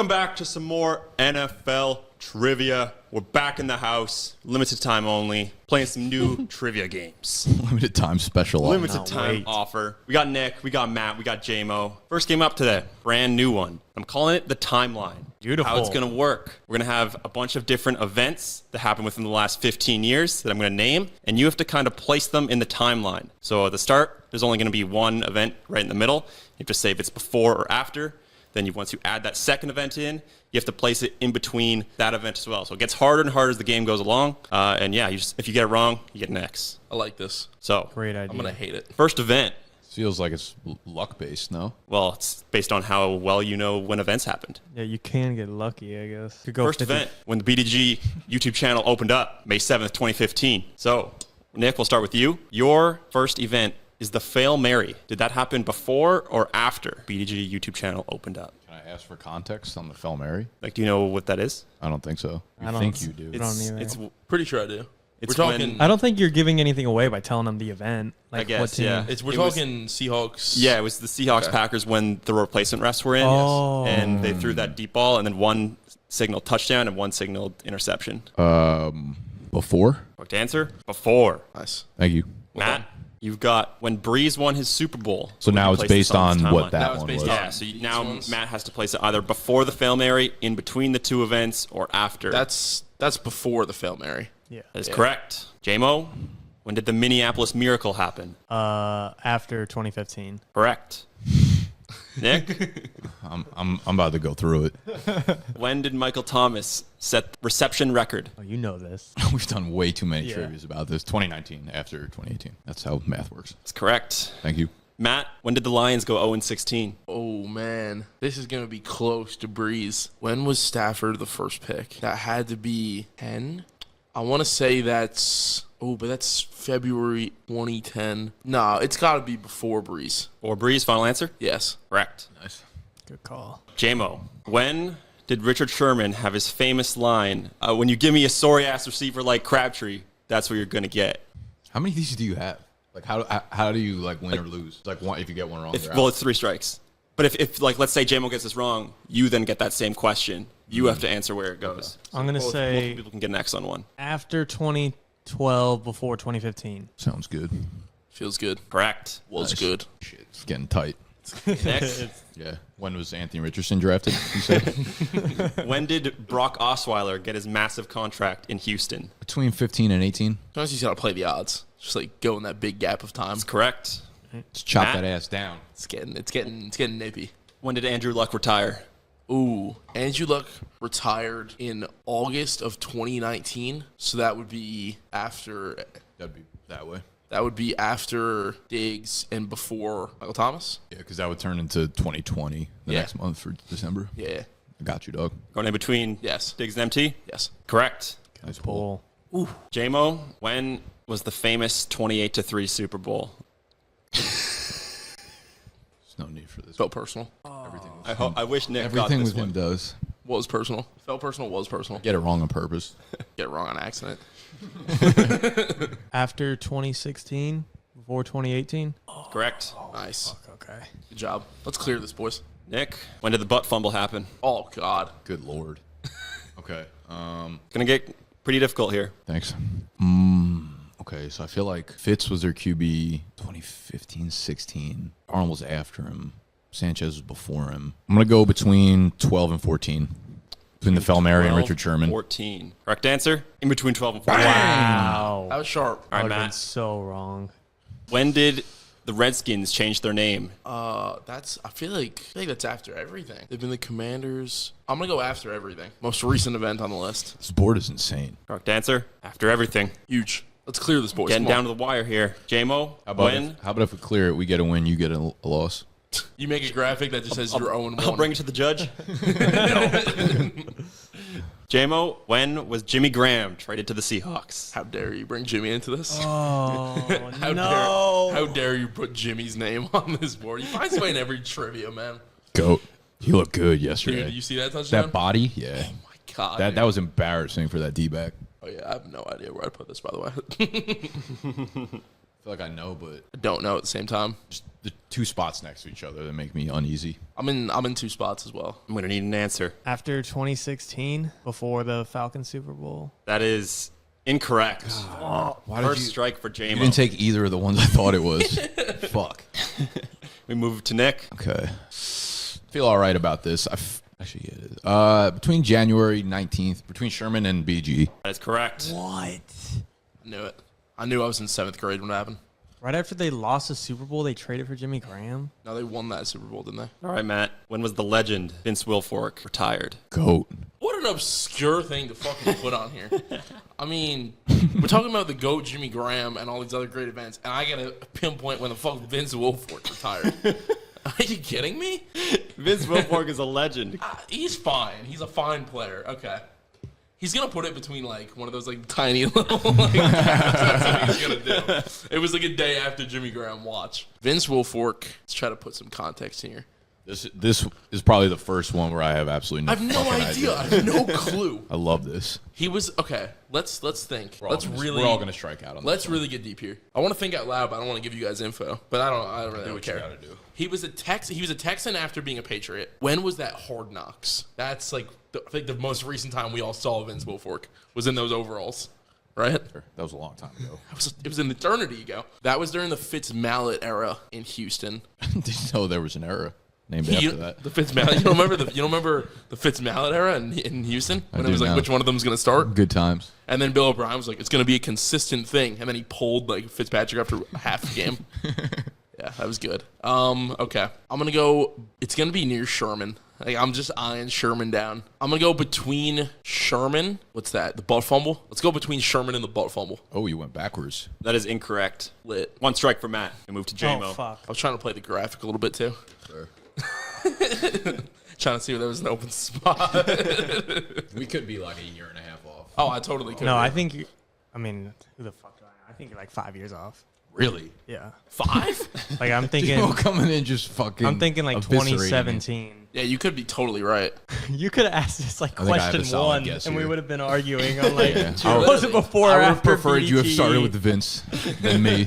welcome back to some more NFL trivia. We're back in the house, limited time only, playing some new trivia games. Limited time special offer. Limited time offer. We got Nick, we got Matt, we got JMO. First game up today, brand new one. I'm calling it the timeline. Beautiful. How it's going to work. We're going to have a bunch of different events that happened within the last 15 years that I'm going to name, and you have to kind of place them in the timeline. So at the start, there's only going to be one event right in the middle. You have to say if it's before or after. Then once you add that second event in, you have to place it in between that event as well. So it gets harder and harder as the game goes along. And yeah, if you get it wrong, you get an X. I like this. So Great idea. I'm going to hate it. first event. Feels like it's luck-based, no? Well, it's based on how well you know when events happened. Yeah, you can get lucky, I guess. Could go First 50. event, when the BDGE YouTube channel opened up, May 7th, 2015. So, Nick, we'll start with you. Your first event is the Fail Mary. Did that happen before or after BDGE YouTube channel opened up? Can I ask for context on the Fel Mary? Like, do you know what that is? I don't think so. I I don't- think you do. don't either. It's Pretty sure I do. It's We're talking. when- I don't think you're giving anything away by telling them the event. Like I guess, what team. yeah. We're it was- talking Seahawks. Yeah, it was the Seahawks Okay. Packers when the replacement refs were in. Oh. And they threw that deep ball, and then one signaled touchdown and one signaled interception. Before? Correct answer? Before. Nice. Thank you. Matt, you've got when Breeze won his Super Bowl. So now it's based on what timeline. that Now it's one based was. on- Yeah, so now ones? Matt has to place it either before the Fail Mary, in between the two events, or after. That's before the Fail Mary. Yeah. That is correct. JMO, when did the Minneapolis Miracle happen? After 2015. Correct. Nick, I'm about to go through it. when did Michael Thomas set the reception record? Oh, you know this. We've done way too many Yeah. trivias about this. 2019, after 2018. That's how math works. That's correct. Thank you. Matt, when did the Lions go 0-16? Oh, man. This is going to be close to Breeze. When was Stafford the first pick? That had to be 10? I want to say that's... Oh, but that's February 2010. No, it's got to be before Breeze. Or Breeze, final answer? Yes. Correct. Nice. Good call. JMO, when did Richard Sherman have his famous line, when you give me a sorry-ass receiver like Crabtree, that's what you're going to get? How many of these do you have? Like, how do you, like, win or lose? Like, one, if you get one wrong, you're Well, out. it's 3 strikes. But if like, let's say JMO gets this wrong, you then get that same question. You have to answer where it goes. I'm going to Multiple say people can get an X on one. after 2012, before 2015. Sounds good. Feels good. Correct. Was Nice. good. Shit, it's getting tight. Next, Yeah. When was Anthony Richardson drafted, you said? when did Brock Osweiler get his massive contract in Houston? Between 15 and 18. Sometimes you just got to play the odds. Just like go in that big gap of time. That's correct. Let's chop Matt? that ass down. It's getting nippy. When did Andrew Luck retire? Ooh, Andrew Luck retired in August of 2019, so that would be after That'd be that way. Diggs and before Michael Thomas. Yeah, because that would turn into 2020 the Yeah. next month for December. Yeah. I got you, dog. Going in between Yes. Diggs and MT? Yes. Correct. Nice pull. Bull. JMO, when was the famous 28-3 Super Bowl? There's no need for this. Felt personal. Everything was I wish Nick got Everything this with him one. does. Was personal. Felt personal. Was personal. Get it wrong on purpose. Get it wrong on accident. After 2016, before 2018. Correct. Nice. Okay. Good job. Let's clear this, boys. Nick, when did the butt fumble happen? Oh, God. Good lord. Okay. Gonna get pretty difficult here. Thanks. Okay, so I feel like Fitz was their QB 2015-16. Arnold was after him. Sanchez was before him. I'm going to go between 12 and 14. Between the Fel Mary and 12, Richard Sherman. 14. Correct answer? In between 12 and 14. Wow. That was sharp. All right, Would've been Matt. so wrong. When did the Redskins change their name? I feel like that's after everything. They've been the Commanders. I'm going to go after everything. Most recent event on the list. This board is insane. Correct answer? After everything. Huge. Let's clear this, boys. Getting Come down on. to the wire here. JMO, How about, if we clear it, we get a win, you get a loss? You make a graphic that just says you're 0-1. I'll bring it to the judge. JMO, when was Jimmy Graham traded to the Seahawks? How dare you bring Jimmy into this? Oh, How dare you put Jimmy's name on this board? He finds a way in every trivia, man. Goat. He looked good Dude, yesterday. did you see that touchdown? That body? Yeah. Oh, my God. That was embarrassing for that D-back. Oh, yeah. I have no idea where I put this, by the way. feel like I know, but I don't know at the same time. just the two spots next to each other that make me uneasy. I'm in two spots as well. I'm going to need an answer. After 2016, before the Falcons Super Bowl. That is incorrect. Why First strike for You JMO. didn't take either of the ones I thought it was. Fuck. We move to Nick. Okay. Feel all right about this. Actually, yeah, it is. Between January 19th, between Sherman and BG. That is correct. What? I knew it. I knew I was in 7th grade when it happened. Right after they lost the Super Bowl, they traded for Jimmy Graham. No, they won that Super Bowl, didn't they? All right, Matt. When was the legend Vince Wilfork retired? Goat. What an obscure thing to fucking put on here. I mean, we're talking about the GOAT Jimmy Graham and all these other great events, and I gotta pinpoint when the fuck Vince Wilfork retired. Are you kidding me? Vince Wilfork is a legend. He's fine. He's a fine player. Okay. He's gonna put it between like one of those like tiny little like that's what he's gonna do. It was like a day after Jimmy Graham watch. Vince Wilfork. Let's try to put some context here. This is probably the first one where I have absolutely no I have no fucking idea. I have no clue. I love this. He was okay. Let's think. We're all gonna strike out on Let's this one. really get deep here. I want to think out loud, but I don't want to give you guys info. But I don't really Do what you care. gotta do. He was a Texan after being a Patriot. When was that Hard Knocks? That's like I think the most recent time we all saw Vince Wilfork was in those overalls, right? That was a long time ago. It was an eternity ago. That was during the Fitz Mallet era in Houston. Did you know there was an era named after that? The Fitz Mallet. You don't remember the Fitz Mallet era in Houston when it was do like now. which one of them is going to start? Good times. And then Bill O'Brien was like, it's going to be a consistent thing. And then he pulled like Fitzpatrick after half the game. Yeah, that was good. Okay. I'm going to go, it's going to be near Sherman. Like, I'm just eyeing Sherman down. I'm going to go between Sherman. What's that? The butt fumble? Let's go between Sherman and the butt fumble. Oh, you went backwards. That is incorrect. Lit. One strike for Matt. We move to JMO. Oh, fuck. I was trying to play the graphic a little bit too. Sure. Trying to see if there was an open spot. We could be like a year and a half off. Oh, I totally could. No, I think who the fuck do I know? I think you're like 5 years off. Really? Yeah. 5? Like I'm thinking People coming in just fucking. I'm thinking like eviscerating me. 2017. Yeah, you could be totally right. You could have asked this like I think I have a question solid one, guess and we here. would have been arguing on like, Yeah. was it before or I would have after preferred you have BDGE? started with the Vince than me.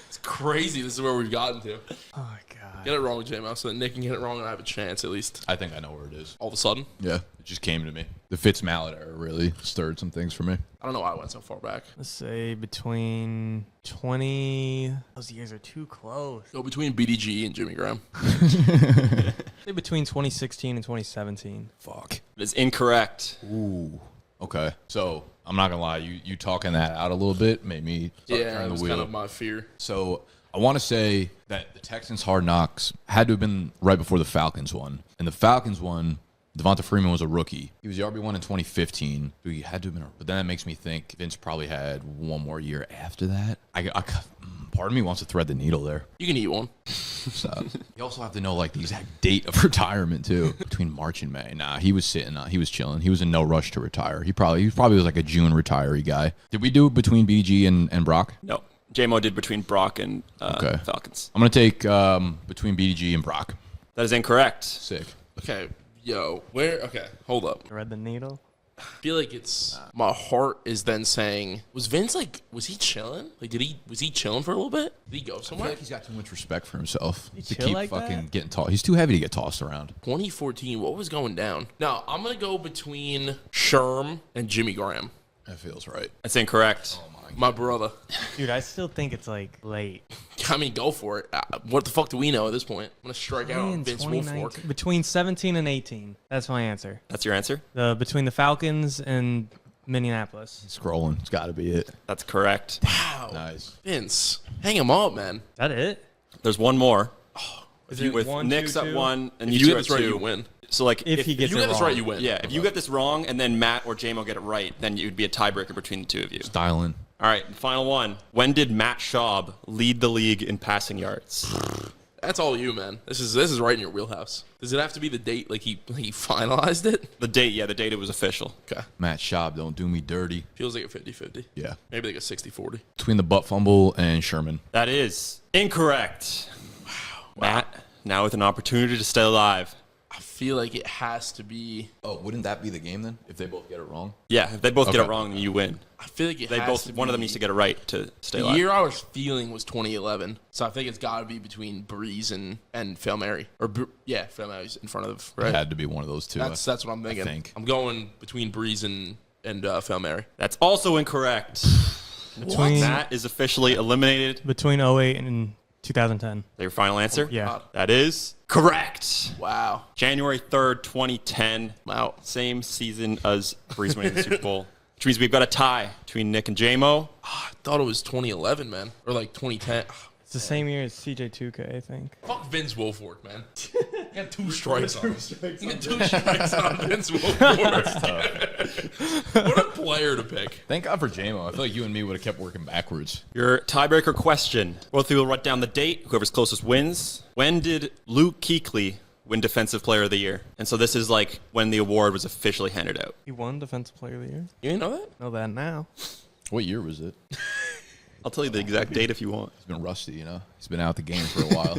It's crazy. This is where we've gotten to. Oh my god. Get it wrong, J-Mouse, so that Nick can get it wrong and I have a chance at least. I think I know where it is. All of a sudden. Yeah, it just came to me. The Fitz Mallet era really stirred some things for me. I don't know why I went so far back. Let's say between 20. Those years are too close. Go between BDGE and Jimmy Graham. Say between 2016 and 2017. Fuck. It is incorrect. Ooh. Okay. So I'm not gonna lie, you talking that out a little bit made me start Yeah, turning it was the wheel. kind of my fear. So I want to say that the Texans' Hard Knocks had to have been right before the Falcons one. And the Falcons one, Devonta Freeman was a rookie. He was the RB1 in 2015. So he had to have been. But then that makes me think Vince probably had one more year after that. Part of me wants to thread the needle there. You can eat one. So you also have to know like the exact date of retirement too. Between March and May. Nah, he was sitting. He was chilling. He was in no rush to retire. He probably was like a June retiree guy. Did we do it between BG and Brock? No. JMO did between Brock and Okay. Falcons. I'm gonna take between BDG and Brock. That is incorrect. Sick. Okay, okay, hold up. Thread the needle. I feel like it's my heart is then saying, was Vince was he chilling? Like was he chilling for a little bit? Did he go I feel somewhere? like he's got too much respect for himself to chill keep like fucking that? getting tossed. He's too heavy to get tossed around. 2014, what was going down? Now, I'm going to go between Sherm and Jimmy Graham. That feels right. That's incorrect. My brother. Dude, I still think it's like late. I mean, go for it. What the fuck do we know at this point? I'm going to strike out on In Vince 2019 Wilfork. Between 17 and 18. That's my answer. That's your answer? Between the Falcons and Minneapolis. Scrolling. It's got to be it. That's correct. Wow. Nice. Vince. Hang him up, man. Is that it? There's one more. Is it With 1, Nick's 2, at 2? one and If you you two get this at right, two. you win. So like If he If gets you it get this wrong. right, you win. yeah, if you get this wrong and then Matt or JMO get it right, then you'd be a tiebreaker between the two of you. Styling. All right, final one. When did Matt Schaub lead the league in passing yards? That's all you, man. This is right in your wheelhouse. Does it have to be the date like he finalized it? The date, yeah, the date it was official. Okay. Matt Schaub, don't do me dirty. Feels like a 50-50. Yeah. Maybe like a 60-40. Between the butt fumble and Sherman. That is incorrect. Wow. Matt, now with an opportunity to stay alive. I feel like it has to be. Oh, wouldn't that be the game then? If they both get it wrong? Yeah, if they both get Okay. it wrong, then you win. I feel like One of them needs to get it right to stay The alive. year I was feeling was 2011, so I think it's got to be between Breeze and Fail Mary. Fail Mary's in front of, right? It had to be one of those two. That's what I'm thinking. think. I'm going between Breeze and Fail Mary. That's also incorrect. Between Matt is officially eliminated. 08 and 2010. Your final answer? Yeah. God. That is correct. Wow. January 3rd, 2010. Wow. Same season as Breeze winning the Super Bowl. Which means we've got a tie between Nick and J-Mo. I thought it was 2011, man, or like 2010. It's the same year as CJ2K, I think. Fuck Vince Wilfork, man. He got 2 strikes on him. He got 2 strikes on Vince Wilfork. What a player to pick. Thank God for JMO. I feel like you and me would have kept working backwards. Your tiebreaker question. Both of you will write down the date. Whoever's closest wins. When did Luke Kuechly win Defensive Player of the Year? And so this is like when the award was officially handed out. He won Defensive Player of the Year. You didn't know that? Know that now. What year was it? I'll tell you the exact date if you want. He's been rusty, you know? He's been out the game for a while.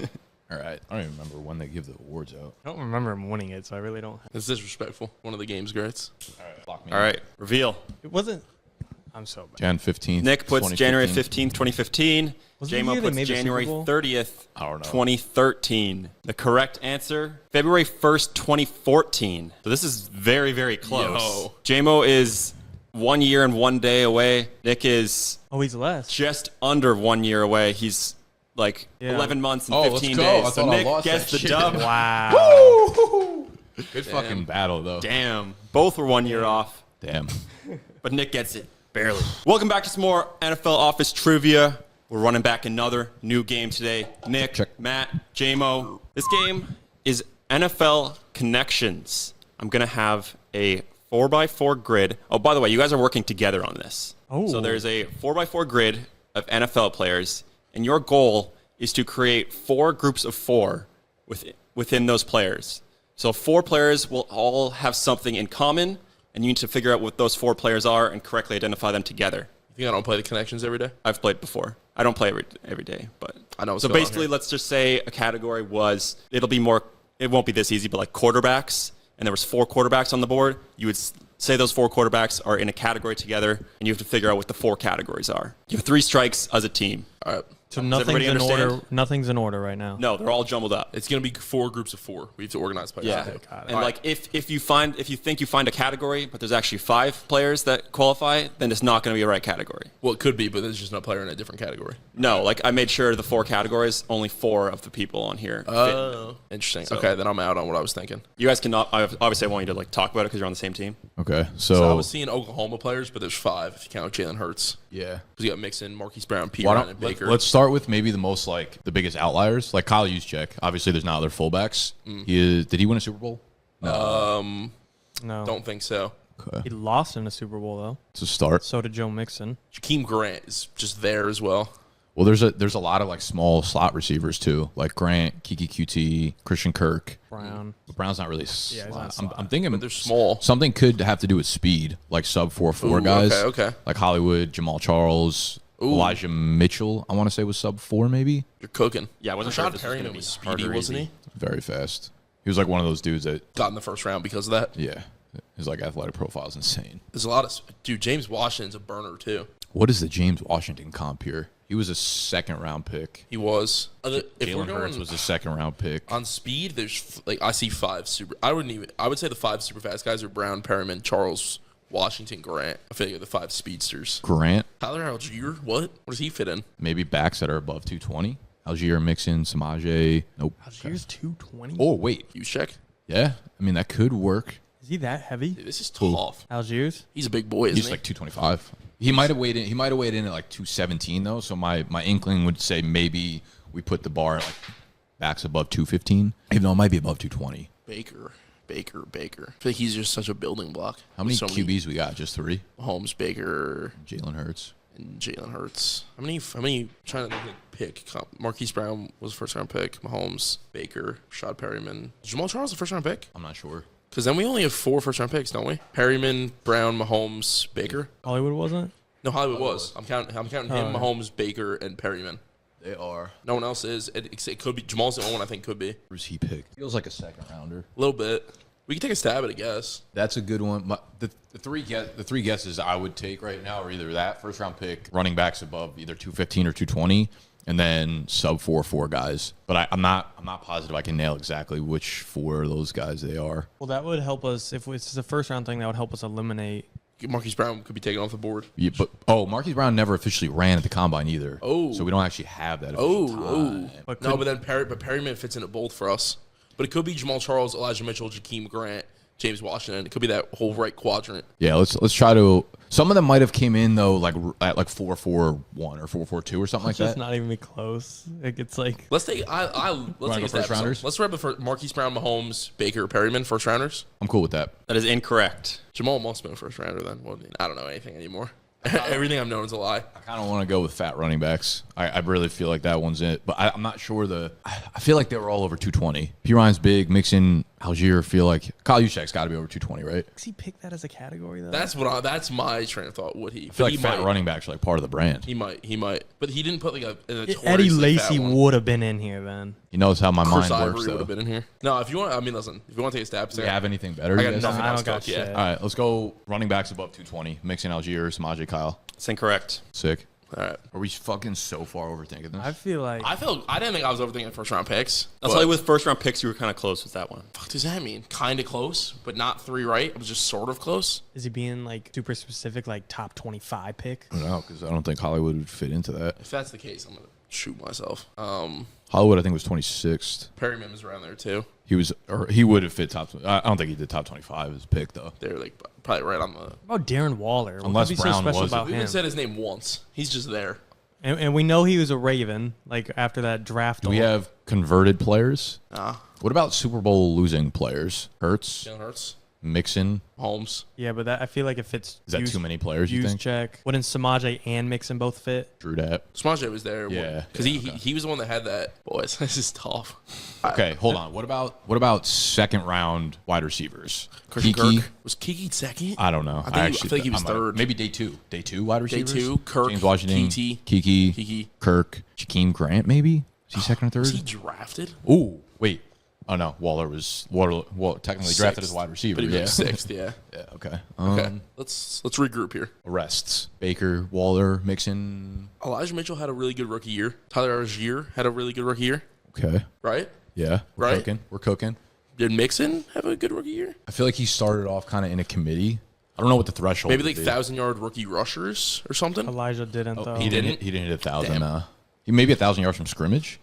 All right. I don't even remember when they give the awards out. I don't remember him winning it, so I really don't. It's disrespectful. One of the game's greats. All right. Lock me All in. right, reveal. It wasn't. I'm so bad. Jan 15th. Nick puts January 2015. 15th, 2015. Was it the J-Mo year they puts made the January Super Bowl? 30th, I don't know. 2013. The correct answer, February 1st, 2014. So this is very, very close. Yo. J-Mo is 1 year and 1 day away. Nick is Oh, he's less. just under 1 year away. He's like Yeah. 11 months and Oh, let's 15 go. I days. thought So I Nick lost gets that the shit. dub. Wow. Good fucking battle, though. Damn. Both were 1 year off, Damn. but Nick gets it. Barely. Welcome back to some more NFL Office Trivia. We're running back another new game today. Nick, Check. Matt, J-Mo. This game is NFL Connections. I'm going to have a 4x4 grid. Oh, by the way, you guys are working together on this. Oh. So there's a 4x4 grid of NFL players, and your goal is to create 4 groups of 4 within those players. So 4 players will all have something in common, and you need to figure out what those 4 players are and correctly identify them together. You think I don't play the connections every day? I've played before. I don't play every day, but I know what's So going on basically, here. let's just say a category was it won't be this easy, but like quarterbacks, and there was 4 quarterbacks on the board. You would say those 4 quarterbacks are in a category together, and you have to figure out what the 4 categories are. You have 3 strikes as a team. All right. So Does nothing's everybody in understand? order. Nothing's in order right now. No, they're all jumbled up. It's going to be 4 groups of 4. We have to organize players. Yeah, too. got it. and like if you think you find a category, but there's actually 5 players that qualify, then it's not going to be a right category. Well, it could be, but there's just no player in a different category. No, like I made sure the 4 categories, only 4 of the people on here fit. Oh, interesting. Okay, then I'm out on what I was thinking. You guys cannot. Obviously, I want you to like talk about it because you're on the same team. Okay. So I was seeing Oklahoma players, but there's 5 if you count Jalen Hurts. yeah. Because you got Mixon, Marquise Brown, P. Why Ryan, don't, and Baker. let's start with maybe the biggest outliers, like Kyle Juszczyk. Obviously, there's not other fullbacks. Did he win a Super Bowl? No. Don't think so. Okay. He lost in a Super Bowl though. It's a start. So did Joe Mixon. Jakeem Grant is just there as well. Well, there's a lot of like small slot receivers too, like Grant, Kiki QT, Christian Kirk. Brown. But Brown's not really he's not slot. slot. I'm thinking They're small. something could have to do with speed, like sub 4.4 Ooh, guys. okay. Like Hollywood, Jamal Charles, Elijah Mitchell. I want to say was sub 4 maybe. You're cooking. Yeah, I wasn't sure if Rashad this was gonna Perryman be was hard speedy, or wasn't easy. he? Very fast. He was like one of those dudes that Got in the first round because of that. yeah, his like athletic profile is insane. There's a lot of dude. James Washington's a burner too. What is the James Washington comp here? He was a 2nd round pick. He was. If we're Jalen Hurts going was a 2nd round pick. on speed, there's like I see 5 super. I would say the 5 super fast guys are Brown, Perryman, Charles, Washington, Grant. I feel like they're the 5 speedsters. Grant, Tyler Algier, what? Where does he fit in? maybe backs that are above 220. Algier, Mixon, Samaje. Nope. Algier's 220. Oh wait, You check. yeah. I mean that could work. Is he that heavy? Dude, this is tough. Algiers? He's a big boy, isn't He's he? like 225. He might have weighed in. He might have weighed in at like 217 though. So my inkling would say maybe we put the bar like backs above 215, even though it might be above 220. Baker. I feel like he's just such a building block. How many So QBs we got? Just 3. Mahomes, Baker, Jalen Hurts. and Jalen Hurts. How many? Trying to pick. Marquise Brown was a 1st round pick. Mahomes, Baker, Rashad Perryman. Jamal Charles a 1st round pick? I'm not sure. Because then we only have 4 1st round picks, don't we? Perryman, Brown, Mahomes, Baker. Hollywood wasn't? No, Hollywood was. I'm counting him, Oh, yeah. Mahomes, Baker, and Perryman. They are. No one else is. It could be. Jamal's the only one I think could be. Who's he pick? Feels like a second rounder. A little bit. We can take a stab at it, I guess. That's a good one. But the three guesses I would take right now are either that first round pick, running backs above either 215 or 220, and then sub 4.4 guys. But I'm not positive I can nail exactly which 4 of those guys they are. Well, that would help us if it's the first round thing. That would help us eliminate. Marquise Brown could be taken off the board. Yeah, but Marquise Brown never officially ran at the combine either. Oh. So we don't actually have that official time. But No, but then Perryman fits into both for us. But it could be Jamal Charles, Elijah Mitchell, Jakeem Grant, James Washington. It could be that whole right quadrant. Yeah, let's try to. Some of them might have came in though, like at like 4.41 or 4.42 or something like Just that. not even be close. Like it's like Let's take let's Wanna take go a stab. first rounders? Let's wrap it for Marquise Brown, Mahomes, Baker, Perryman, first rounders. I'm cool with that. That is incorrect. Jamal must have been a first rounder then. Well, I don't know anything anymore. Everything I've known is a lie. I kind of want to go with fat running backs. I really feel like that one's it, but I'm not sure. I feel like they were all over 220. P. Ryan's big. Mixon, Algier. Feel like Kyle Juszczyk's got to be over 220, right? does he pick that as a category though? That's my train of thought. Would he? I feel like he fat might. running backs are like part of the brand. He might. But he didn't put like a notoriously Eddie fat Lacy one. would have been in here then. He knows how my Chris mind Ivory works, would though. have been in here. No, if you want, I mean, listen, if you want to take a stab, Do you have anything better? I you got guys? nothing I else don't got to talk, shit. All right, let's go running backs above 220. Mixon, Algier, Samaje, Kyle. It's incorrect. Sick. All right. Are we fucking so far overthinking this? I feel like I didn't think I was overthinking first round picks. I'll tell you with first round picks, you were kind of close with that one. What does that mean? Kind of close, but not 3 right. I was just sort of close. is he being like super specific, like top 25 pick? I don't know, because I don't think Hollywood would fit into that. If that's the case, I'm gonna shoot myself. Hollywood, I think, was 26th. Perryman was around there too. He would have fit top. I don't think he did top 25 as a pick though. They're like probably right on the. What about Darren Waller? What Unless could be Brown so special was about We him? even said his name once. He's just there. And we know he was a Raven. Like after that draft, Do we have converted players? Ah, What about Super Bowl losing players? Hurts, Jalen Hurts, Mixon. Holmes. Yeah, but I feel like it fits. Is that too many players? You think? Check. Wouldn't Samaje and Mixon both fit? Drew that. Samaje was there. Yeah, because yeah, he was the one that had that. Boys, this is tough. Okay, hold on. What about second round wide receivers? Christian Kiki. Kirk. Was Kiki second? I don't know. I feel like he was third. Maybe day two. Day 2 wide receivers. 2, Kirk, James Washington, KT, Kiki, Kirk, Jakeem Grant. Maybe is he second or Was he third? drafted? Ooh, wait. Oh no, Waller technically drafted as Sixth. wide receiver. But he Yeah. was sixth. Yeah. Yeah. Okay. Okay. Let's regroup here. Arrests. Baker, Waller, Mixon. Elijah Mitchell had a really good rookie year. Tyler Algier had a really good rookie year. Okay. Right? Yeah. We're Right? cooking. We're cooking. Did Mixon have a good rookie year? I feel like he started off kind of in a committee. I don't know what the threshold. Maybe would like be. 1,000-yard rookie rushers or something. Elijah didn't though. He didn't? He didn't hit 1,000. Damn. He maybe 1,000 yards from scrimmage.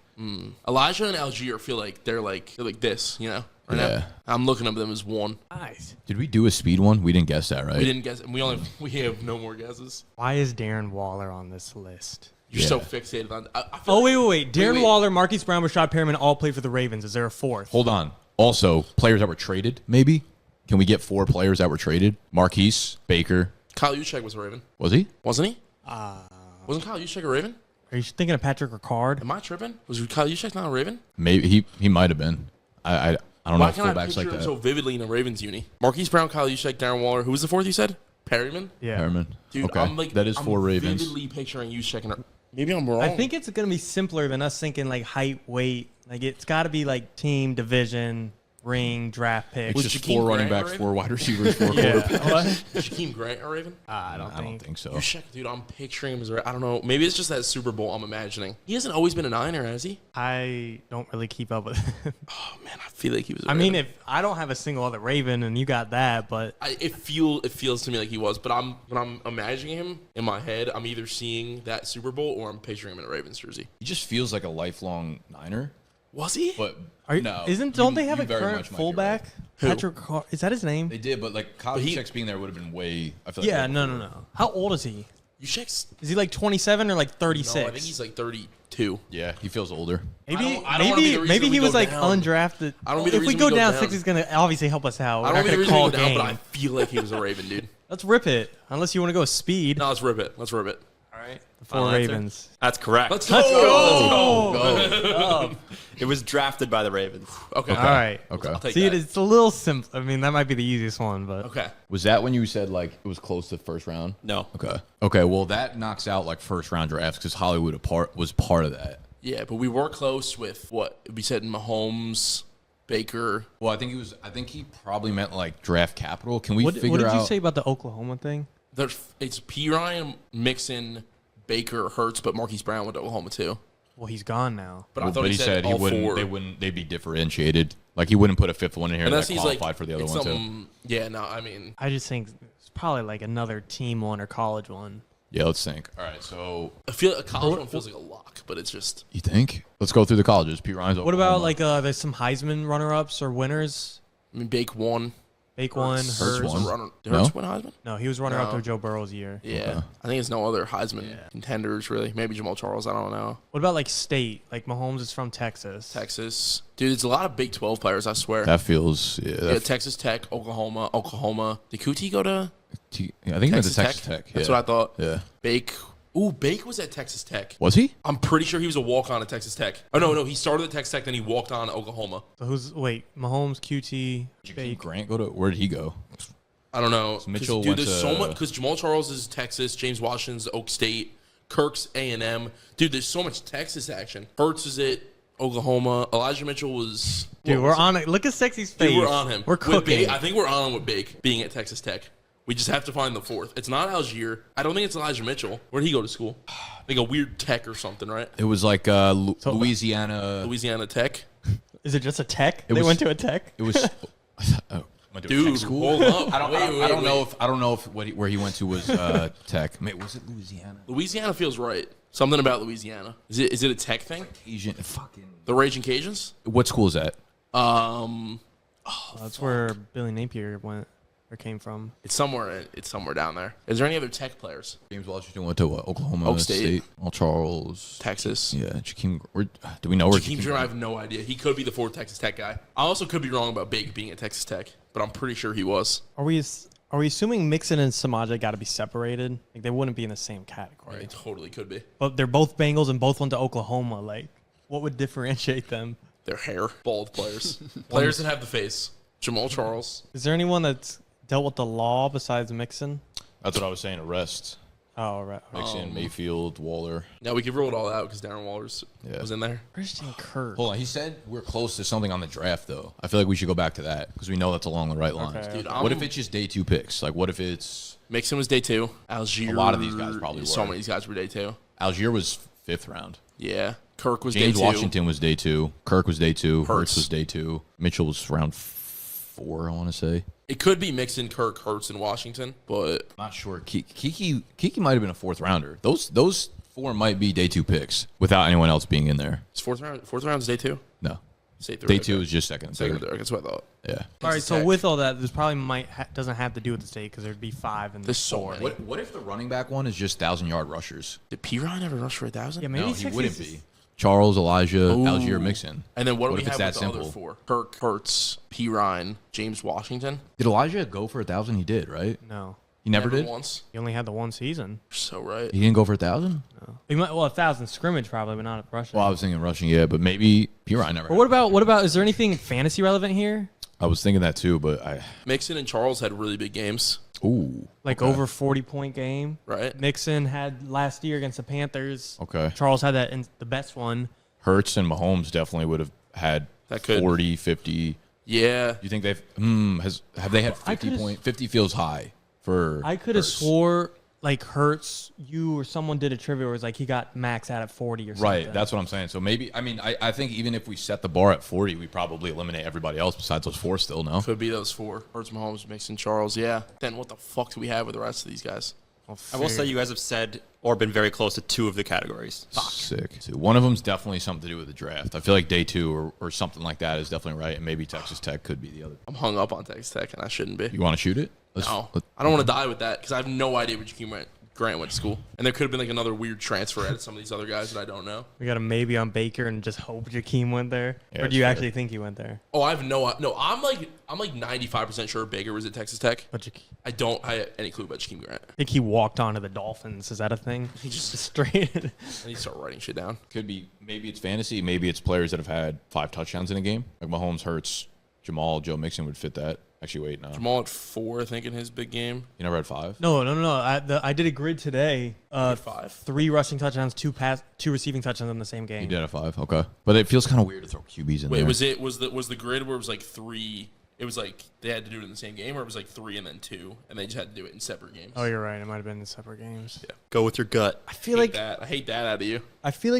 Elijah and Algier feel like they're like this, you know? Right Yeah. now. I'm looking at them as one. Nice. Did we do a speed one? We didn't guess that, right? We didn't guess. We have no more guesses. Why is Darren Waller on this list? You're Yeah. so fixated on. I feel Oh like- wait. Darren wait. Waller, Marquise Brown, Rashad Perriman all played for the Ravens. Is there a fourth? Hold on. Also, players that were traded, maybe? Can we get 4 players that were traded? Marquise, Baker. Kyle Juszczyk was a Raven, Was he? wasn't he? Wasn't Kyle Juszczyk a Raven? Are you thinking of Patrick Ricard? Am I tripping? Was Kyle Juszczyk not a Raven? Maybe he might have been. I don't know Why can I fullbacks picture like him that. so vividly in a Ravens uni? Marquise Brown, Kyle Juszczyk, Darren Waller. Who was the fourth you said? Perryman? Yeah. Perriman. Dude, okay. I'm like that is I'm 4 Ravens. vividly picturing Juszczyk in a... Maybe I'm wrong. I think it's gonna be simpler than us thinking like height, weight. Like it's got to be like team, division, ring, draft pick. It's Was just Jakeem 4 running Grant backs, a 4 wide receivers, 4 Yeah. quarterbacks. What? Jakeem Grant a Raven? I don't I don't think so. Juszczyk, dude, I'm picturing him as a... I don't know. Maybe it's just that Super Bowl I'm imagining. He hasn't always been a Niner, has he? I don't really keep up with it. Oh, man, I feel like he was a I mean, Raven. if I don't have a single other Raven and you got that, but It feels to me like he was, but when I'm imagining him in my head, I'm either seeing that Super Bowl or I'm picturing him in a Ravens jersey. He just feels like a lifelong Niner. Was he? But are you, no. don't they You have a very current much might be fullback? right. Who? Patrick Ricard, is that his name? They did, but like Kyle But he- Juszczyk's being there would have been way. I feel like Yeah, way no. before. How old is he? Juszczyk's... Is he like 27 or like 36? No, I think he's like 32. Yeah, he feels older. Maybe I don't wanna be the reason maybe we he go was like down. undrafted. I don't wanna be the If we reason go we go down down. 6, he's gonna obviously help us out. I We're don't not know the gonna reason we call go down, game. but I feel like he was a Raven, dude. Let's rip it. Unless you want to go with speed. No, let's rip it. Let's rip it. All right. The Final 4 answer? Ravens. That's correct. Let's go. Go. It was drafted by the Ravens. Okay. All right. Okay. I'll take See, that. it's a little simple. I mean, that might be the easiest one, but Okay. Was that when you said like it was close to the first round? No. Okay. Okay. Well, that knocks out like first round drafts because Hollywood was part of that. Yeah, but we were close with what we said: Mahomes, Baker. Well, I think he probably meant like draft capital. Can we What figure did out? you say about the Oklahoma thing? It's P. Ryan, Mixon, Baker, Hurts, but Marquise Brown went to Oklahoma too. Well, he's gone now. But I thought he said he all wouldn't. four. They'd be differentiated. Like he wouldn't put a fifth one in here Unless that he's qualified like for the other it's one too. some- Yeah, no, I mean, I just think it's probably like another team one or college one. Yeah, let's think. All right, so I feel a college one feels like a lock, but it's just you think? Let's go through the colleges. P. Ryan's. What about Oklahoma. like there's some Heisman runner-ups or winners? I mean, Bake won. Bake one, Hurts Hurts. won. Runner. Did No? Hurts win Heisman? No, he was runner-up No. through Joe Burrow's year. Yeah, Okay. I think there's no other Heisman contenders really. Maybe Jamal Charles. I don't know. What about like state? Like Mahomes is from Texas. Texas, dude. It's a lot of Big 12 players. I swear. That feels. Yeah, Texas Tech, Oklahoma. Did Kuti go to I think he went to Texas Texas Tech. That's yeah. what I thought. Yeah. Bake. Ooh, Bake was at Texas Tech. Was he? I'm pretty sure he was a walk-on at Texas Tech. Oh no, he started at Texas Tech, then he walked on to Oklahoma. So Mahomes, QT, Jakeem Bake. Grant go to? Where did he go? I don't know. Mitchell Dude, went there's to- so much because Jamal Charles is Texas, James Washington's Oak State, Kirk's A&M. Dude, there's so much Texas action. Hurts is at Oklahoma. Elijah Mitchell was. Dude, what we're was on it. Look at Sexy's face. Dude, we're on him. We're With cooking. Bake, I think we're on him with Bake being at Texas Tech. We just have to find the fourth. It's not Algier. I don't think it's Elijah Mitchell. Where did he go to school? Like a weird tech or something, right? It was like Louisiana. Louisiana Tech. Is it just a tech? It They was- went to a tech? It was. Went to a Dude, tech school. hold up. I don't. Wait, I don't wait, know wait. if where he went to was tech. Mate, was it Louisiana? Louisiana feels right. Something about Louisiana. Is it a tech thing? Asian. Fucking. The Raging Cajuns? What school is that? That's where Billy Napier went or came from. It's somewhere down there. Is there any other tech players? James Washington went to what? Oklahoma Oak State. All Charles. Texas. Yeah, Jakeem. Do we know where Jakeem Jakeem? Grant, I have no idea. He could be the fourth Texas Tech guy. I also could be wrong about Bake being at Texas Tech, but I'm pretty sure he was. Are we assuming Mixon and Samaje got to be separated? Like they wouldn't be in the same category. They totally could be. But they're both Bengals and both went to Oklahoma. Like, what would differentiate them? Their hair. Bald players. Players that have the face. Jamal Charles. Is there anyone that's dealt with the law besides Mixon? That's what I was saying. Arrests. Oh, right. Mixon, Mayfield, Waller. Now we could rule it all out because Darren Waller Yeah. was in there. Christian Kirk. Hold on. He said we're close to something on the draft, though. I feel like we should go back to that because we know that's along the right lines. Okay. Dude, What if it's just day 2 picks? Like, what if it's Mixon was day 2. Algier. A lot of these guys probably So were. many of these guys were day 2. Algier was 5th round. Yeah. Kirk was James day 2. Washington was day 2. Kirk was day 2. Hurts. Hurts was day 2. Mitchell was round 4, I want to say. It could be Mixon, Kirk, Hurts, and Washington, but Not sure. Kiki might have been a 4th rounder. Those 4 might be day 2 picks without anyone else being in there. it's fourth round. Fourth round is day 2. No. Day 3. Day 2 is just second and second. third. Third. That's what I thought. Yeah. All right, Texas so Tech. with all that, this probably doesn't have to do with the state because there'd be 5 and There's so 4. many. What if the running back one is just 1,000-yard rushers? Did P. Ryan ever rush for 1,000? Yeah, maybe No, he 60's wouldn't be. Charles, Elijah, Ooh. Algier, Mixon. And then what do What we if it's have that with the simple? other 4? Kirk, Hurts, P. Ryan, James Washington. Did Elijah go for 1,000? He did, right? No, He never did? once. he only had the one season. You're so right. He didn't go for 1,000? He might, 1,000 scrimmage probably, but not rushing. Well, I was thinking rushing, yeah, but maybe Ryan never. But what about? Is there anything fantasy relevant here? I was thinking that too, but Mixon and Charles had really big games, ooh. Like okay. over 40-point game. right? Mixon had last year against the Panthers. Okay. Charles had that in the best one. Hurts and Mahomes definitely would have had That could- 40, 50. Yeah. You think they've have they had 50 could've- point? 50 feels high for I could have Hurts. swore like Hurts, you or someone did a trivia where it was like he got max out at 40 or something. Right, that's what I'm saying. So maybe I think even if we set the bar at 40, we probably eliminate everybody else besides those 4 still, no? Could be those 4. Hurts, Mahomes, Mixon, Charles. Yeah. Then what the fuck do we have with the rest of these guys? I will say you guys have said or been very close to 2 of the categories. Sick. So one of them's definitely something to do with the draft. I feel like day 2 or something like that is definitely right, and maybe Texas Tech could be the other. I'm hung up on Texas Tech, and I shouldn't be. You want to shoot it? No. I don't want to die with that because I have no idea where Jakeem Grant went to school. And there could have been like another weird transfer at some of these other guys that I don't know. We got a maybe on Baker and just hope Jakeem went there. Yeah, or do you that's actually think he went there? Oh, I have no. I'm like 95% sure Baker was at Texas Tech. But I don't have any clue about Jakeem Grant. I think he walked onto the Dolphins. Is that a thing? He just straight. I need to start writing shit down. Could be, maybe it's fantasy, maybe it's players that have had 5 touchdowns in a game. Like Mahomes, Hurts, Jamal, Joe Mixon would fit that. Actually, wait, no. Jamal at 4, I think, in his big game. You never had 5? No. I did a grid today. Had 5. 3 rushing touchdowns, 2 receiving touchdowns in the same game. You did have 5. Okay, but it feels kind of weird to throw QBs in Wait, there. was the grid where it was like 3? It was like they had to do it in the same game, or it was like 3 and then 2, and they just had to do it in separate games. Oh, you're right. It might have been in separate games. Yeah. Go with your gut. I feel like I hate that out of you.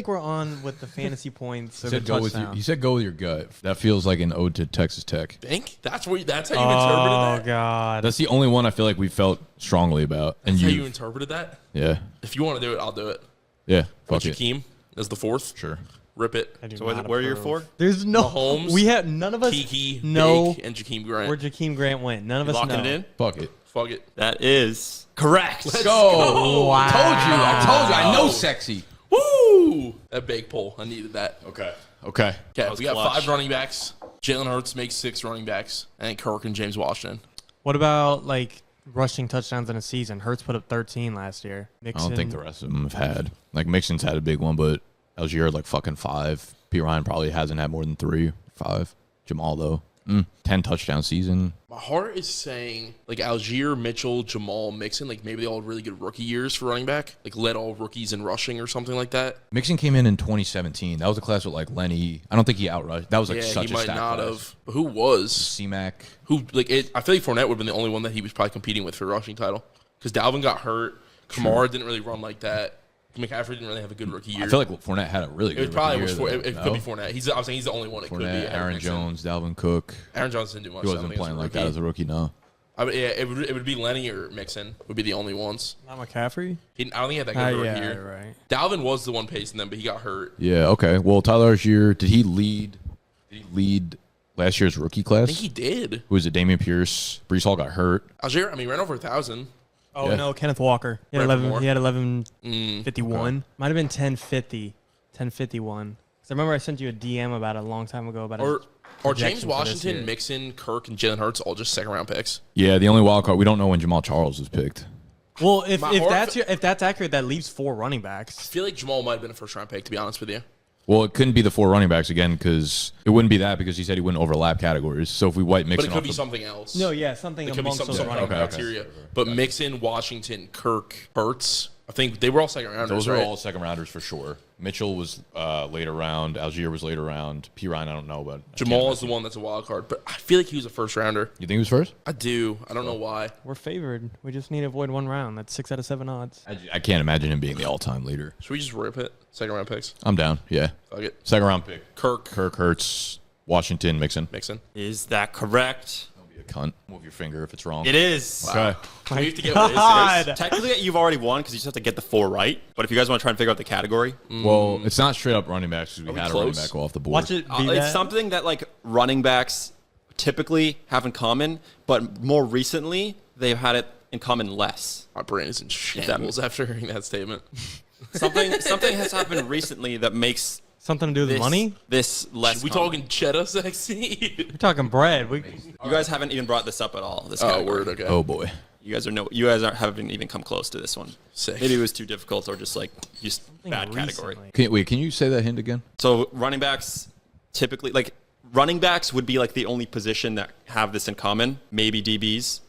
we're on with the fantasy points. You Or said the go with touchdown. you said go with your gut. That feels like an ode to Texas Tech. Think that's how you interpreted Oh that. God. That's the only one I feel like we felt strongly about. And That's how you interpreted that. yeah, If you want to do it, I'll do it. yeah, Put fuck it, Jakeem as the 4th. sure. Rip it. I do So not where are you approve. for? There's no. Mahomes, We have none of us Kiki, know Big, and Jakeem Grant. where Jakeem Grant went. None of us Locking know. it in? Fuck it. Fuck it. That is correct. Let's Go. Wow. I know sexy. Woo! That big pull. I needed that. Okay. Okay, was we got clutch. 5 running backs. Jalen Hurts makes 6 running backs, and Kirk and James Washington. What about like rushing touchdowns in a season? Hurts put up 13 last year. I Mixon, don't think the rest of them have had. Like Mixon's had a big one, but Algier had like fucking 5. P. Ryan probably hasn't had more than 3, 5. Jamal though, 10 touchdown season. My heart is saying like Algier, Mitchell, Jamal, Mixon, like maybe they all had really good rookie years for running back, like led all rookies in rushing or something like that. Mixon came in 2017. That was a class with like Lenny. I don't think he outrushed. That was like Yeah, such he a might stat not class. have. But who was? C-Mac. Who like it? I feel like Fournette would have been the only one that he was probably competing with for rushing title because Dalvin got hurt. Kamara didn't really run like that. McCaffrey didn't really have a good rookie year. I feel like Fournette had a really it good was probably rookie was year, for, though. it No? could be Fournette. I'm saying he's the only one it could be. Fournette, ahead of Aaron Mixon. Jones, Dalvin Cook. Aaron Jones didn't do much. He I wasn't think, as a playing like that rookie. as a rookie, no. Yeah, it would be Lenny or Mixon would be the only ones. Not McCaffrey. I don't think he had that good of a rookie Yeah, year. you're right. Dalvin was the one pacing them, but he got hurt. Yeah, okay. Well, Tyler Algier, did he lead last year's rookie class? I think he did. Who was it? Damian Pierce. Brees Hall got hurt. Algier, I mean, ran over 1,000. Oh Yeah. no, Kenneth Walker. He had Right 11. before. He had 11:51. Okay. Might have been 10:50. 10:51. So I remember I sent you a DM about it a long time ago about Or his James projection for this Washington, year. Mixon, Kirk, and Jalen Hurts all just second-round picks. Yeah, the only wild card, we don't know when Jamal Charles was picked. Well, if My heart- if that's accurate, that leaves 4 running I backs. feel like Jamal might have been a first-round pick, to be honest with you. Well, it couldn't be the 4 running backs again because it wouldn't be that because he said he wouldn't overlap categories. So if we wipe But Mixon it could off be the something else. No, yeah, something It could be amongst some those sort of running okay, backs. criteria. But Mixon, Washington, Kirk, Hurts, I think they were all second-rounders, Those are right? all second rounders for sure. Mitchell was later round. Algier was later round. P. Ryan, I don't know, but Jamal is the one that's a wild card, but I feel like he was a first-rounder. You think he was first? I do. I don't know why. We're favored. We just need to avoid 1 round. That's 6 out of 7 odds. I can't imagine him being the all-time leader. Should we just rip it? Second-round picks. I'm down. Yeah, Fuck it. second round pick. Kirk, Kirk Hurts, Washington, Mixon. Mixon. Is that correct? Don't be a cunt. Move your finger if it's wrong. It is. Okay. We have to get what it is. God. Technically, you've already won because you just have to get the 4 right. But if you guys want to try and figure out the category, Well, it's not straight up running backs because we we had a running close? back off the board. Watch it be it's that. something that like running backs typically have in common, but more recently they've had it in common less. My brain is in shambles after hearing that statement. Something has happened recently that makes Something to do with this, money? this less. We common. talking cheddar sexy? We're talking bread. You guys haven't even brought this up at all. This Oh, category. word. Okay. Oh boy. You guys haven't even come close to this one. Sick. Maybe it was too difficult or just bad category. Can you say that hint again? So running backs typically running backs would be like the only position that have this in common. Maybe DBs,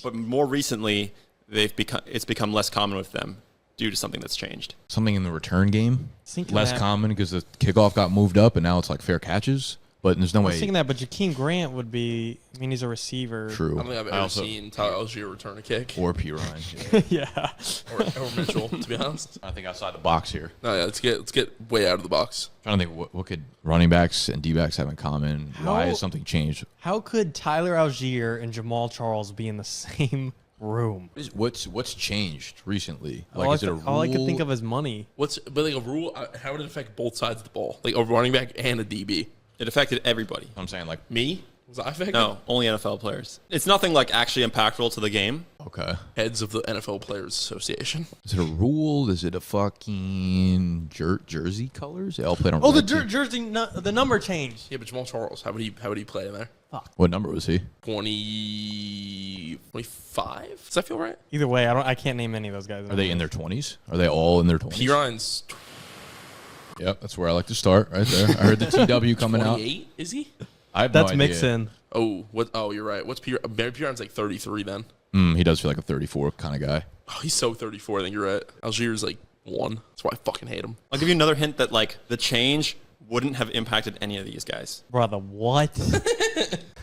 but more recently it's become less common with them due to something that's changed. Something in the return game Thinking less that. common because the kickoff got moved up and now it's like fair catches. But there's no I was way. thinking that, but Jakeem Grant would be. I mean, he's a receiver. I True. don't think I've ever seen Tyler Algier return a kick. Or P. Ryan. Yeah. Yeah. Or Mitchell, to be honest. I think outside the box here. No, yeah, let's get way out of the box. Trying to think what could running backs and D backs have in common? Why How- has something changed? How could Tyler Algier and Jamal Charles be in the same room? What's changed recently? Like, all, is it a rule? all I could think of is money. But like a rule, how would it affect both sides of the ball? Like a running back and a DB. It affected everybody. I'm saying like Me? Was I affected? No, only NFL players. It's nothing like actually impactful to the game. okay. Heads of the NFL Players Association. Is it a rule? Is it a fucking jersey colors? They all played on. Oh, the red team. jersey, the number changed. Yeah, but Jamal Charles, how would he play in there? What number was he? 25? Does that feel right? Either way, I can't name any of those guys. Are they in their 20s? Are they all in their 20s? P. Ryan's Yep, that's where I like to start. Right there. I heard the TW coming out. 28, is he? I have That's no idea. Mixon. Oh, what? Oh, you're right. What's Barry Piron's like 33 then? He does feel like a 34 kind of guy. Oh, he's so 34. I think you're right. Algier's like 1. That's why I fucking hate him. I'll give you another hint that like the change wouldn't have impacted any of these guys. Brother, what?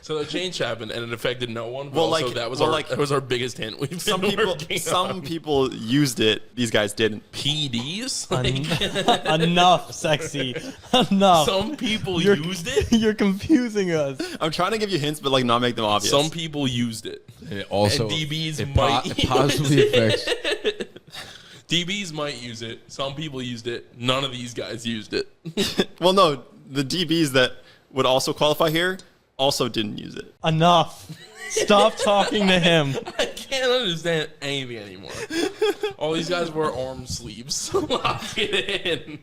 So the change happened and it affected no one. But Well, also like- that was well, our like- that was our biggest hint. We've Some been people, working some on. people used it. These guys didn't. PDs. Like, Enough, sexy. Enough. some people You're- used it. You're confusing us. I'm trying to give you hints, but like not make them obvious. Some people used it. It also And DBs it might it positively affects. DBs might use it. Some people used it. None of these guys used it. Well, no, the DBs that would also qualify here also didn't use it. Enough. Stop talking to him. I can't understand anything anymore. All these guys wear arm sleeves. Lock it in.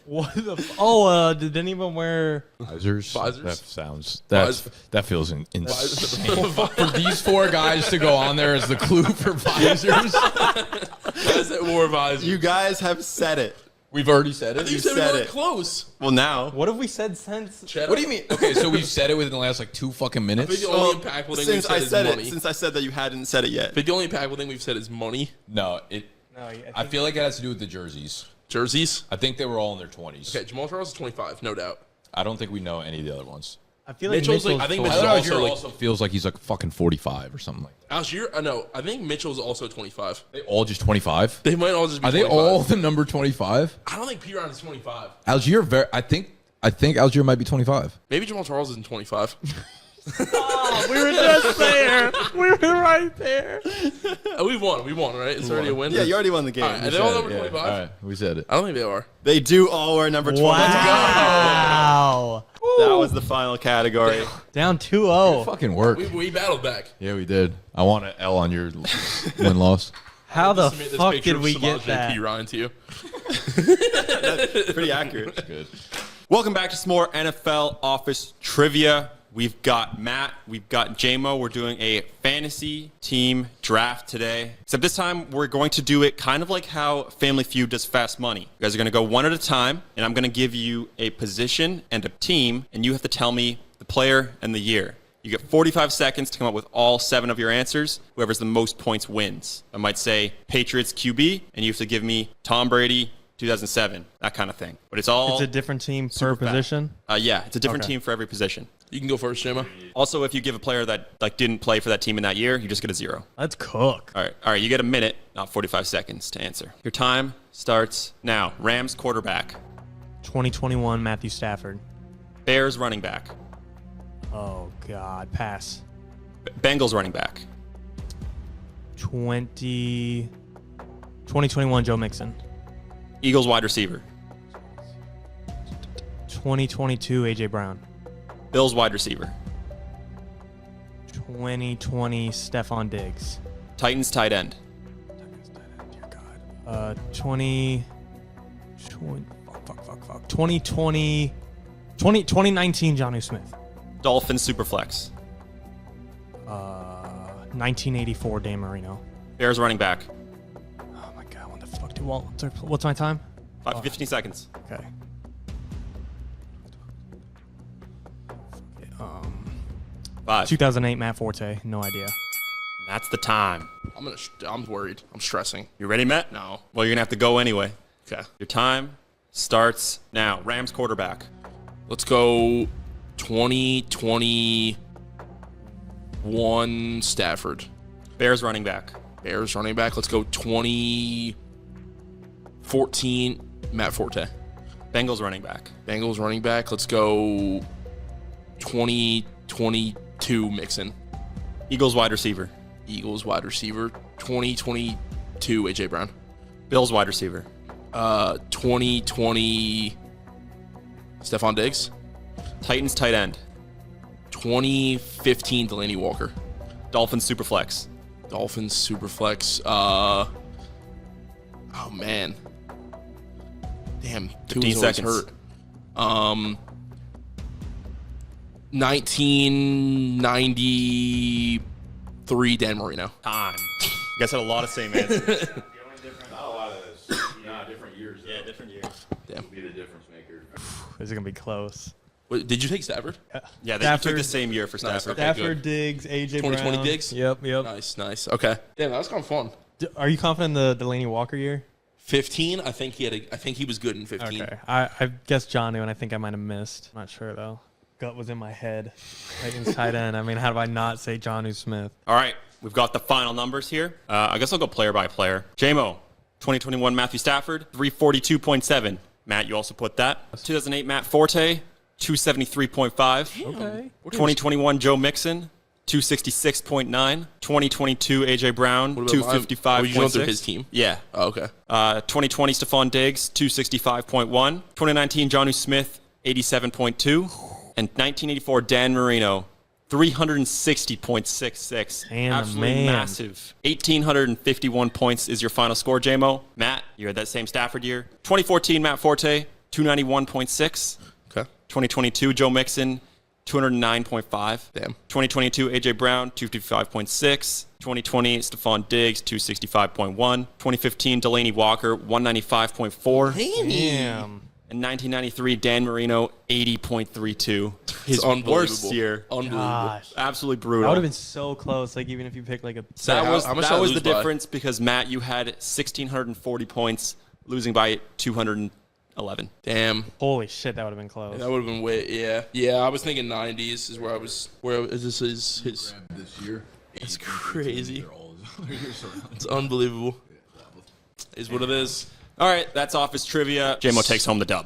What the? Did anyone wear? Visors. Visors? That sounds. Vis- That feels insane. For these 4 guys to go on there as the clue for visors. Guys that wore visors. You guys have said it. We've already said it. You said said we were it. close. Well, now. What have we said since? Cheddar. What do you mean? Okay, so we've said it within the last like 2 fucking I minutes. think the only impactful thing we've Since said I is said money. it, since I said that you hadn't said it yet. I think the only impactful thing we've said is money. No, it. No, I feel like it has to do with the jerseys. Jerseys. I think they were all in their 20s. Okay, Jamal Charles is 25, no doubt. I don't think we know any of the other ones. I feel like Mitchell's like- Mitchell's I think full. Mitchell's I also, don't know. like- Also feels like he's like fucking 45 or something like that. Algier, no, I think Mitchell's also 25. They all just 25. They might all just be Are they 25. all the number 25? I don't think Piron is 25. Algier, I think Algier might be 25. Maybe Jamal Charles isn't 25. Oh, we were just there. We were right there. We won, right? It's already a win. Yeah, you already won the game. All right, are they all number 25? All right, we said it. I don't think they are. They do all wear number 25. Wow. That was the final category. Down 2-0. Fucking work. We battled back. Yeah, we did. I want an L on your win-loss. How the Submit this fuck picture did of we Samaj get that? P. Ryan to you. Pretty accurate. Good. Welcome back to some more NFL Office Trivia. We've got Matt, we've got JMO. We're doing a fantasy team draft today. Except this time, we're going to do it kind of like how Family Feud does Fast Money. You guys are going to go one at a time, and I'm going to give you a position and a team, and you have to tell me the player and the year. You get 45 seconds to come up with all 7 of your answers. Whoever's the most points wins. I might say Patriots QB, and you have to give me Tom Brady, 2007, that kind of thing. But it's all... It's a different team per super fast. position. Yeah, it's a different Okay. team for every position. You can go first, Gemma. Also, if you give a player that like didn't play for that team in that year, you just get a 0. Let's cook. All right, you get a minute, not 45 seconds to answer. Your time starts now. Rams quarterback, 2021 Matthew Stafford. Bears running back, Oh, God. Pass. Bengals running back, 2021 Joe Mixon. Eagles wide receiver, 2022 A.J. Brown. Bills wide receiver, 2020 Stephon Diggs. Titans tight end, Dear God. 2020. Fuck. 2019 Jonnu Smith. Dolphins superflex, 1984 Dan Marino. Bears running back. Oh my God. What the fuck? What's my time? 15 seconds. Okay. 5. 2008 Matt Forte. No idea. That's the time. I'm worried. I'm stressing. You ready, Matt? No. Well, you're gonna have to go anyway. Okay. Your time starts now. Rams quarterback, Let's go 2021 Stafford. Bears running back, Bears running back. Let's go 2014 Matt Forte. Bengals running back, Bengals running back. Let's go 2022 Mixon. Eagles wide receiver, Eagles wide receiver. 2022 AJ Brown. Bills wide receiver, 2020 Stephon Diggs. Titans tight end, 2015 Delaney Walker. Dolphins superflex, Dolphins superflex. Oh man. Damn, 15 seconds. hurt. 1993 Dan Marino. time. You guys had a lot of same answers. Not a lot of this. Different years. Yeah, different years. Damn. Be the difference maker. This is gonna be close. Wait, did you take Stafford? Yeah, they took Stafford. the same year for Nice, Stafford. okay. Stafford, good. Diggs, AJ 2020 Brown. Diggs? Yep. Nice. Okay. Damn, that was kind of fun. Are you confident in the Delaney Walker year? 15. I think he was good in 15. Okay. I guess John knew, and I think I might have missed. I'm not sure though. Gut was in my head. Titans tight end. I mean, how do I not say Jonnu Smith? All right, we've got the final numbers here. I guess I'll go player by player. JMO, 2021 Matthew Stafford, 342.7. Matt, you also put that. 2008 Matt Forte, 273.5. Okay. 2021 Joe Mixon, 266.9. 2022 AJ Brown, What about mine? Oh, you going through 255.6. his team? Yeah. Oh, okay. 2020 Stephon Diggs, 265.1. 2019 Jonnu Smith, 87.2. And 1984 Dan Marino, 360.66. Damn, Absolutely man. massive. 1,851 points is your final score, JMO. Matt, you had that same Stafford year. 2014 Matt Forte, 291.6. Okay. 2022 Joe Mixon, 209.5. Damn. 2022 AJ Brown, 255.6. 2020 Stephon Diggs, 265.1. 2015 Delaney Walker, 195.4. Damn. And 1993 Dan Marino, 80.32. His Unbelievable. worst year. Unbelievable. Gosh. Absolutely That brutal. would have been so close. Like even if you pick like a. That was, how much that did I was lose the by? difference because, Matt, you had 1,640 points, losing by 211. Damn. Holy shit, that would have been close. That would have been way. Yeah. Yeah. I was thinking 90s is where I was. Where this is his. This year. It's crazy. They're all other years around. It's unbelievable. Is what it is. All right, that's Office Trivia. JMO takes home the dub.